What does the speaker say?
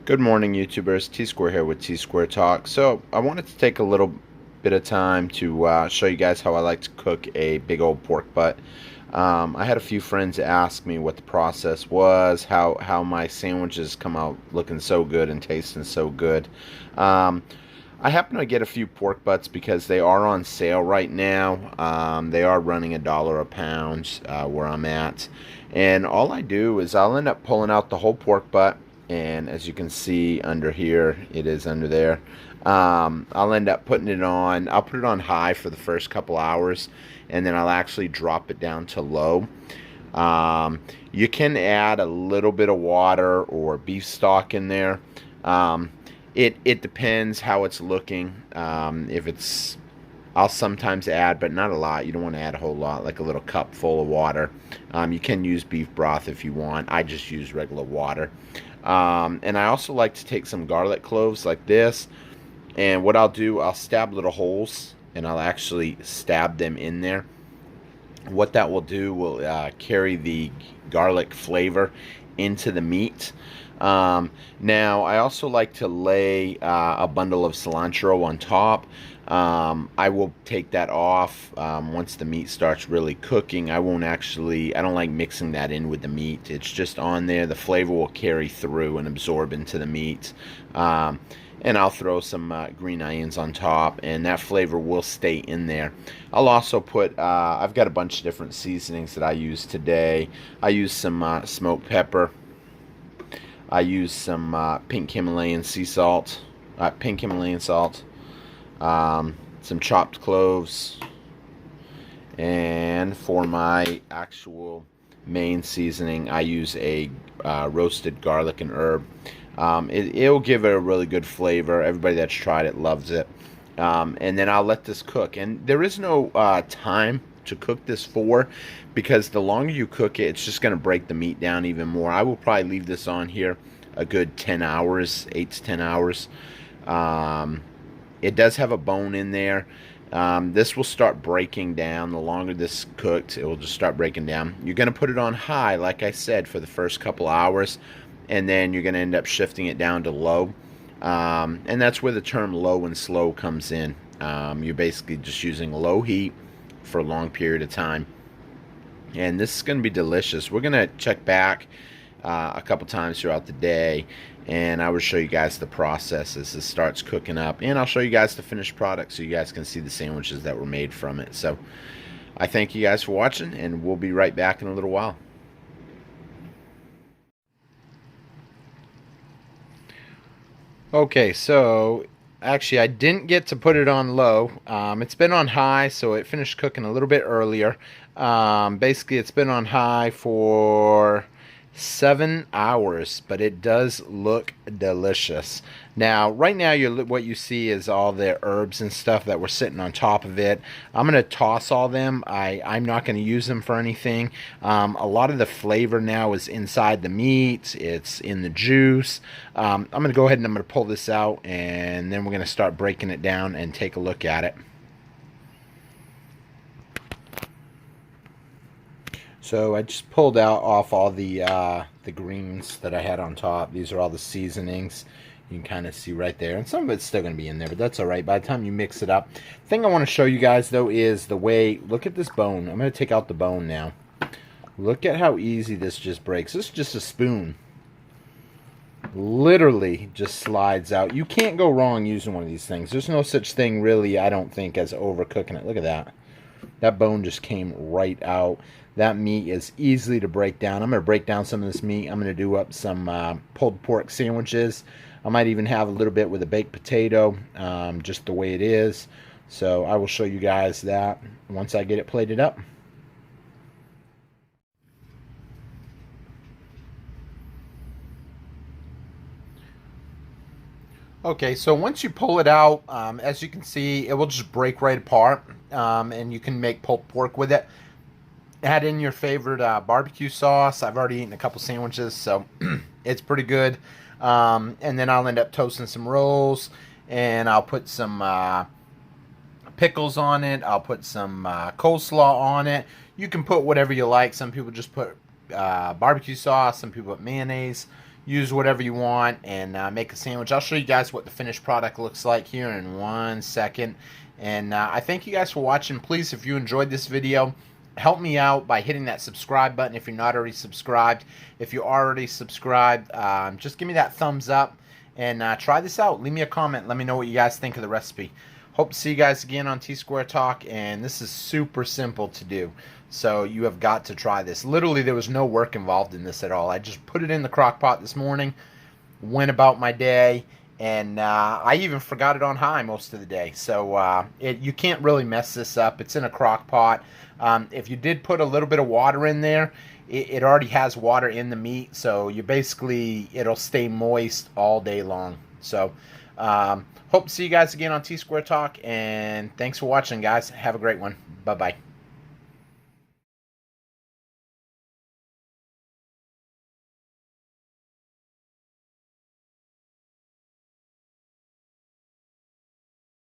Good morning, YouTubers. Tsquare here with Tsquare Talk. So I wanted to take a little bit of time to show you guys how I like to cook a big old pork butt. I had a few friends ask me what the process was, how my sandwiches come out looking so good and tasting so good. Um, I happen to get a few pork butts because they are on sale right now. They are running $1 a pound where I'm at. And all I do is I'll end up pulling out the whole pork butt. And as you can see under here, it is under there. I'll end up putting it on, I'll put it on high for the first couple hours. And then I'll actually drop it down to low. You can add a little bit of water or beef stock in there. It depends how it's looking. If it's, I'll sometimes add, but not a lot. You don't want to add a whole lot, like a little cup full of water. You can use beef broth if you want. I just use regular water. And I also like to take some garlic cloves like this. And what I'll do, I'll stab little holes, and I'll actually stab them in there. What that will do will carry the garlic flavor into the meat. Now, I also like to lay a bundle of cilantro on top. I will take that off once the meat starts really cooking. I don't like mixing that in with the meat. It's just on there. The flavor will carry through and absorb into the meat. And I'll throw some green onions on top, and that flavor will stay in there. I'll also put, I've got a bunch of different seasonings that I use today. I use some smoked pepper. I use some pink Himalayan sea salt, pink Himalayan salt, some chopped cloves, and for my actual main seasoning, I use a roasted garlic and herb. It'll give it a really good flavor. Everybody that's tried it loves it. And then I'll let this cook. And there is no time to cook this for, because the longer you cook it, it's just going to break the meat down even more. I will probably leave this on here a good 10 hours, 8 to 10 hours. It does have a bone in there. This will start breaking down. The longer this is cooked, it will just start breaking down. You're going to put it on high, like I said, for the first couple hours, and then you're going to end up shifting it down to low. And that's where the term low and slow comes in. You're basically just using low heat for a long period of time. And this is going to be delicious. We're going to check back a couple times throughout the day, and I will show you guys the process as this starts cooking up, and I'll show you guys the finished product so you guys can see the sandwiches that were made from it. So I thank you guys for watching, and we'll be right back in a little while. Okay, so actually I didn't get to put it on low. It's been on high, so it finished cooking a little bit earlier. Basically it's been on high for 7 hours, but it does look delicious. Now, right now, what you see is all the herbs and stuff that were sitting on top of it. I'm going to toss all them. I'm not going to use them for anything. A lot of the flavor now is inside the meat. It's in the juice. I'm going to go ahead and I'm going to pull this out, and then we're going to start breaking it down and take a look at it. So I just pulled out off all the greens that I had on top. These are all the seasonings. You can kind of see right there. And some of it's still going to be in there, but that's all right. By the time you mix it up. The thing I want to show you guys, though, is the way... Look at this bone. I'm going to take out the bone now. Look at how easy this just breaks. This is just a spoon. Literally just slides out. You can't go wrong using one of these things. There's no such thing, really, I don't think, as overcooking it. Look at that. That bone just came right out. That meat is easily to break down. I'm going to break down some of this meat. I'm going to do up some pulled pork sandwiches. I might even have a little bit with a baked potato, just the way it is. So I will show you guys that once I get it plated up. Okay, so once you pull it out, as you can see, it will just break right apart, and you can make pulled pork with it. Add in your favorite barbecue sauce. I've already eaten a couple sandwiches, so it's pretty good. And then I'll end up toasting some rolls, and I'll put some pickles on it. I'll put some coleslaw on it. You can put whatever you like. Some people just put barbecue sauce. Some people put mayonnaise. use whatever you want and make a sandwich. I'll show you guys what the finished product looks like here in 1 second. And I thank you guys for watching. Please, if you enjoyed this video, help me out by hitting that subscribe button if you're not already subscribed. If you're already subscribed, just give me that thumbs up and try this out. Leave me a comment. Let me know what you guys think of the recipe. Hope to see you guys again on Tsquare Talk, and this is super simple to do. So you have got to try this. Literally, there was no work involved in this at all. I just put it in the crock pot this morning, went about my day, and I even forgot it on high most of the day. So you can't really mess this up. It's in a crock pot. If you did put a little bit of water in there, it already has water in the meat, so you basically, it'll stay moist all day long. So hope to see you guys again on Tsquare Talk, and thanks for watching, guys. Have a great one. Bye-bye.